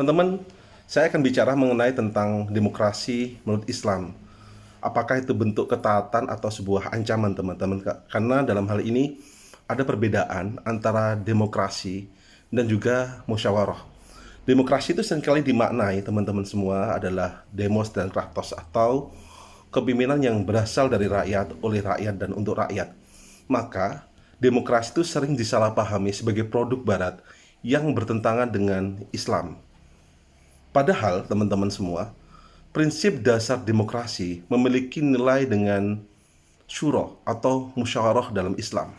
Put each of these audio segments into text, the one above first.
Teman-teman, saya akan bicara mengenai tentang demokrasi menurut Islam. Apakah itu bentuk ketaatan atau sebuah ancaman, teman-teman? Karena dalam hal ini ada perbedaan antara demokrasi dan juga musyawarah. Demokrasi itu seringkali dimaknai, teman-teman semua, adalah demos dan kratos atau kepemimpinan yang berasal dari rakyat, oleh rakyat, dan untuk rakyat. Maka, demokrasi itu sering disalahpahami sebagai produk barat yang bertentangan dengan Islam. Padahal, teman-teman semua, prinsip dasar demokrasi memiliki nilai dengan syuro atau musyawarah dalam Islam.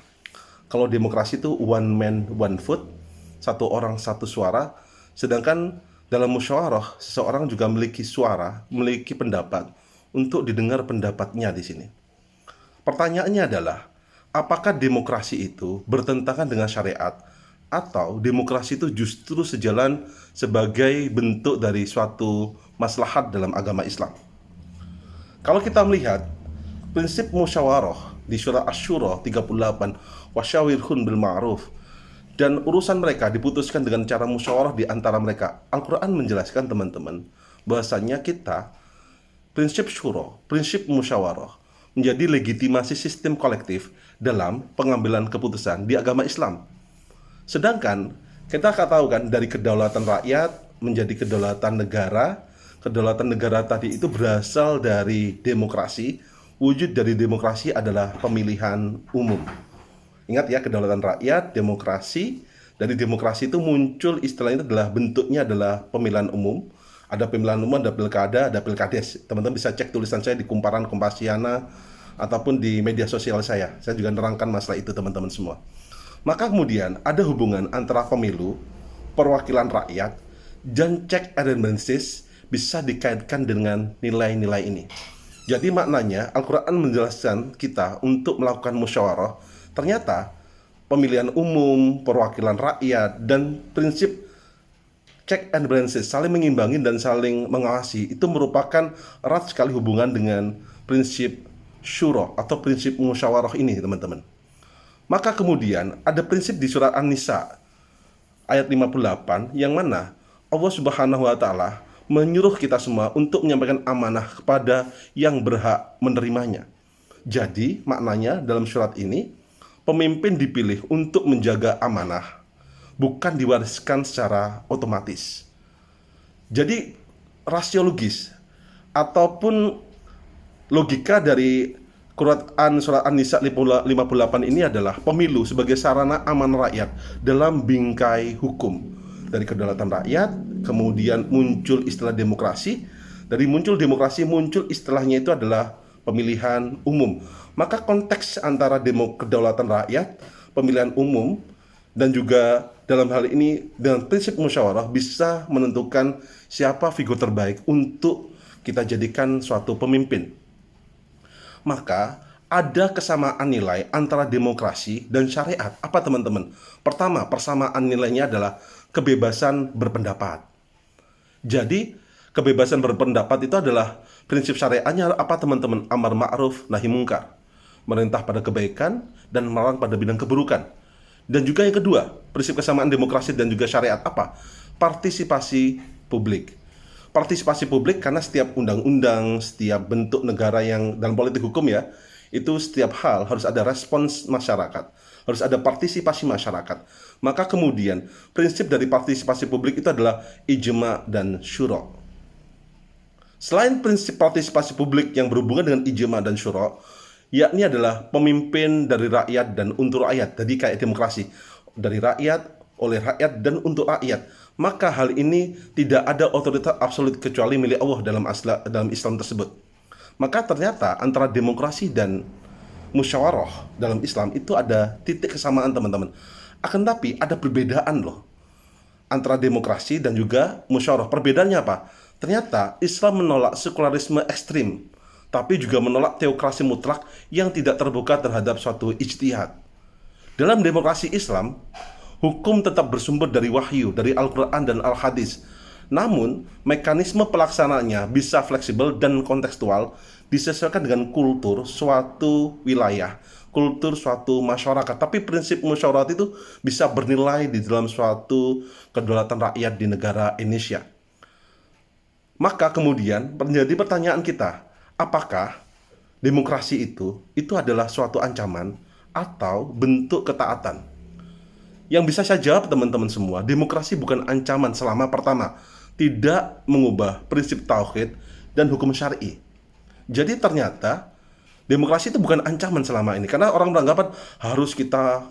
Kalau demokrasi itu one man, one vote, satu orang satu suara, sedangkan dalam musyawarah, seseorang juga memiliki suara, memiliki pendapat untuk didengar pendapatnya di sini. Pertanyaannya adalah, apakah demokrasi itu bertentangan dengan syariat atau demokrasi itu justru sejalan sebagai bentuk dari suatu maslahat dalam agama Islam? Kalau kita melihat prinsip musyawarah di surah Asy-Syura 38, wasyawirhum bil ma'ruf, dan urusan mereka diputuskan dengan cara musyawarah di antara mereka. Al-Quran menjelaskan, teman-teman, bahwasanya kita prinsip syura, prinsip musyawarah menjadi legitimasi sistem kolektif dalam pengambilan keputusan di agama Islam. Sedangkan kita akan tahu kan, dari kedaulatan rakyat menjadi kedaulatan negara. Kedaulatan negara tadi itu berasal dari demokrasi. Wujud dari demokrasi adalah pemilihan umum. Ingat ya, kedaulatan rakyat, demokrasi. Dari demokrasi itu muncul istilahnya adalah bentuknya adalah pemilihan umum. Ada pemilihan umum, ada pilkada, ada pilkades. Teman-teman bisa cek tulisan saya di Kumparan Kompasiana ataupun di media sosial saya. Saya juga nerangkan masalah itu, teman-teman semua. Maka kemudian ada hubungan antara pemilu, perwakilan rakyat, dan check and balances bisa dikaitkan dengan nilai-nilai ini. Jadi maknanya Al-Quran menjelaskan kita untuk melakukan musyawarah. Ternyata pemilihan umum, perwakilan rakyat, dan prinsip check and balances, saling mengimbangi dan saling mengawasi, itu merupakan erat sekali hubungan dengan prinsip syura atau prinsip musyawarah ini, teman-teman. Maka kemudian ada prinsip di surat An-Nisa ayat 58 yang mana Allah Subhanahu wa taala menyuruh kita semua untuk menyampaikan amanah kepada yang berhak menerimanya. Jadi maknanya dalam surat ini, pemimpin dipilih untuk menjaga amanah, bukan diwariskan secara otomatis. Jadi rasiologis ataupun logika dari Quran surat An-Nisa 58 ini adalah pemilu sebagai sarana aman rakyat dalam bingkai hukum. Dari kedaulatan rakyat, kemudian muncul istilah demokrasi. Dari muncul demokrasi, muncul istilahnya itu adalah pemilihan umum. Maka konteks antara kedaulatan rakyat, pemilihan umum, dan juga dalam hal ini dengan prinsip musyawarah bisa menentukan siapa figur terbaik untuk kita jadikan suatu pemimpin. Maka ada kesamaan nilai antara demokrasi dan syariat. Apa, teman-teman? Pertama, persamaan nilainya adalah kebebasan berpendapat. Jadi, kebebasan berpendapat itu adalah prinsip syariatnya apa, teman-teman? Amar ma'ruf, nahi mungkar. Merintah pada kebaikan dan melarang pada bidang keburukan. Dan juga yang kedua, prinsip kesamaan demokrasi dan juga syariat apa? Partisipasi publik. Partisipasi publik karena setiap undang-undang, setiap bentuk negara yang dalam politik hukum ya, itu setiap hal harus ada respons masyarakat, harus ada partisipasi masyarakat. Maka kemudian prinsip dari partisipasi publik itu adalah ijma dan syura. Selain prinsip partisipasi publik yang berhubungan dengan ijma dan syura, yakni adalah pemimpin dari rakyat dan untuk rakyat. Jadi kayak demokrasi, dari rakyat, oleh rakyat, dan untuk rakyat. Maka hal ini tidak ada otoritas absolut kecuali milik Allah dalam Islam tersebut. Maka ternyata antara demokrasi dan musyawarah dalam Islam itu ada titik kesamaan, teman-teman. Akan tapi ada perbedaan loh antara demokrasi dan juga musyawarah. Perbedaannya apa? Ternyata Islam menolak sekularisme ekstrim, tapi juga menolak teokrasi mutlak yang tidak terbuka terhadap suatu ijtihad. Dalam demokrasi Islam, hukum tetap bersumber dari wahyu, dari Al-Quran dan Al-Hadis. Namun, mekanisme pelaksanaannya bisa fleksibel dan kontekstual, disesuaikan dengan kultur suatu wilayah, kultur suatu masyarakat. Tapi prinsip musyawarah itu bisa bernilai di dalam suatu kedaulatan rakyat di negara Indonesia. Maka kemudian menjadi pertanyaan kita, apakah demokrasi itu adalah suatu ancaman atau bentuk ketaatan? Yang bisa saya jawab teman-teman semua, demokrasi bukan ancaman selama pertama tidak mengubah prinsip tauhid dan hukum syar'i. Jadi ternyata demokrasi itu bukan ancaman selama ini, karena orang beranggapan harus kita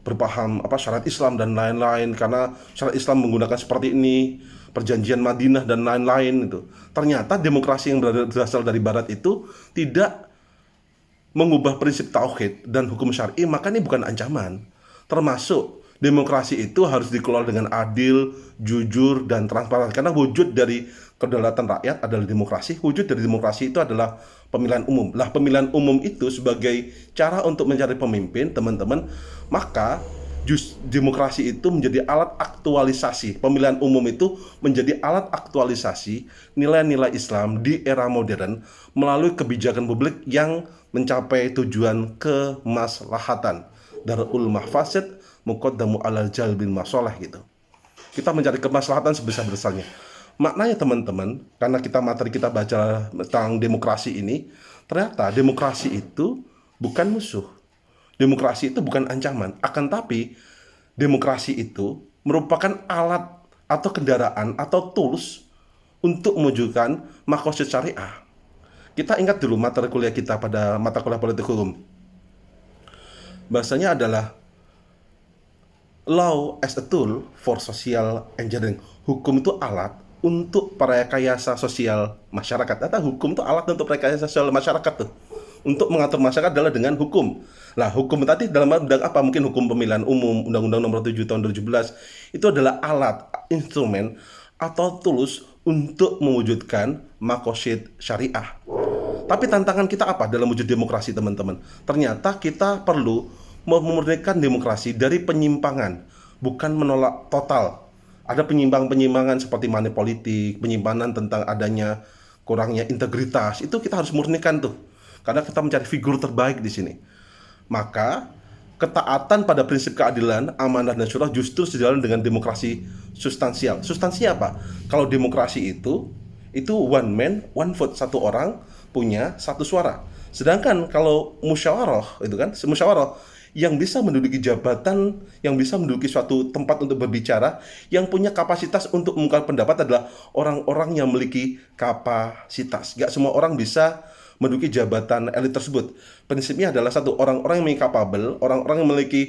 berpaham syariat Islam dan lain-lain, karena syariat Islam menggunakan seperti ini, perjanjian Madinah dan lain-lain itu. Ternyata demokrasi yang berasal dari barat itu tidak mengubah prinsip tauhid dan hukum syar'i, maka ini bukan ancaman. Termasuk demokrasi itu harus dikelola dengan adil, jujur, dan transparan. Karena wujud dari kedaulatan rakyat adalah demokrasi. Wujud dari demokrasi itu adalah pemilihan umum. Lah, pemilihan umum itu sebagai cara untuk mencari pemimpin, teman-teman, maka demokrasi itu menjadi alat aktualisasi. Pemilihan umum itu menjadi alat aktualisasi nilai-nilai Islam di era modern melalui kebijakan publik yang mencapai tujuan kemaslahatan. Darul mafasid muqaddamu alal jalbil masalah gitu. Kita mencari kemaslahatan sebesar-besarnya. Maknanya teman-teman, karena materi kita baca tentang demokrasi ini, ternyata demokrasi itu bukan musuh. Demokrasi itu bukan ancaman, akan tapi demokrasi itu merupakan alat atau kendaraan atau tools untuk mewujudkan maqasid syariah. Kita ingat dulu materi kuliah kita pada mata kuliah politik hukum. Bahasanya adalah law as a tool for social engineering. Hukum itu alat untuk rekayasa sosial masyarakat. Atau hukum itu alat untuk rekayasa sosial masyarakat tuh. Untuk mengatur masyarakat adalah dengan hukum. Lah, hukum tadi dalam bidang apa? Mungkin hukum pemilihan umum, Undang-Undang Nomor 7 Tahun 2017. Itu adalah alat, instrumen atau tools untuk mewujudkan maqasid syariah. Tapi tantangan kita apa dalam wujud demokrasi, teman-teman? Ternyata kita perlu memurnikan demokrasi dari penyimpangan, bukan menolak total. Ada penyimpangan seperti money politik, penyimpangan tentang adanya kurangnya integritas. Itu kita harus murnikan tuh. Karena kita mencari figur terbaik di sini. Maka ketaatan pada prinsip keadilan, amanah, dan syura justru sejalan dengan demokrasi substansial. Substansi apa? Kalau demokrasi itu one man, one vote, satu orang punya satu suara. Sedangkan kalau musyawarah itu kan, musyawarah yang bisa menduduki jabatan, yang bisa menduduki suatu tempat untuk berbicara, yang punya kapasitas untuk mengungkapkan pendapat adalah orang-orang yang memiliki kapasitas. Gak semua orang bisa menduduki jabatan elit tersebut. Prinsipnya adalah satu, orang-orang yang memiliki capable, orang-orang yang memiliki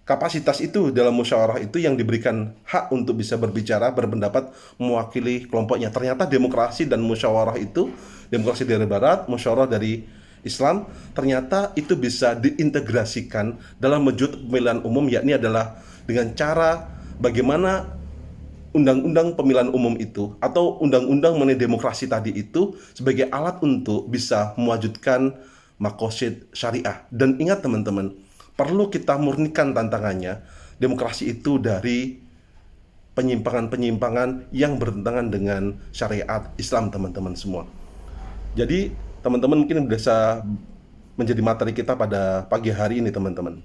kapasitas itu dalam musyawarah itu yang diberikan hak untuk bisa berbicara, berpendapat, mewakili kelompoknya. Ternyata demokrasi dan musyawarah itu, demokrasi dari barat, musyawarah dari Islam, ternyata itu bisa diintegrasikan dalam wujud pemilihan umum, yakni adalah dengan cara bagaimana undang-undang pemilihan umum itu atau undang-undang mengenai demokrasi tadi itu sebagai alat untuk bisa mewujudkan maqasid syariah. Dan ingat teman-teman, perlu kita murnikan tantangannya demokrasi itu dari penyimpangan-penyimpangan yang bertentangan dengan syariat Islam, teman-teman semua. Jadi teman-teman mungkin bisa menjadi materi kita pada pagi hari ini, teman-teman.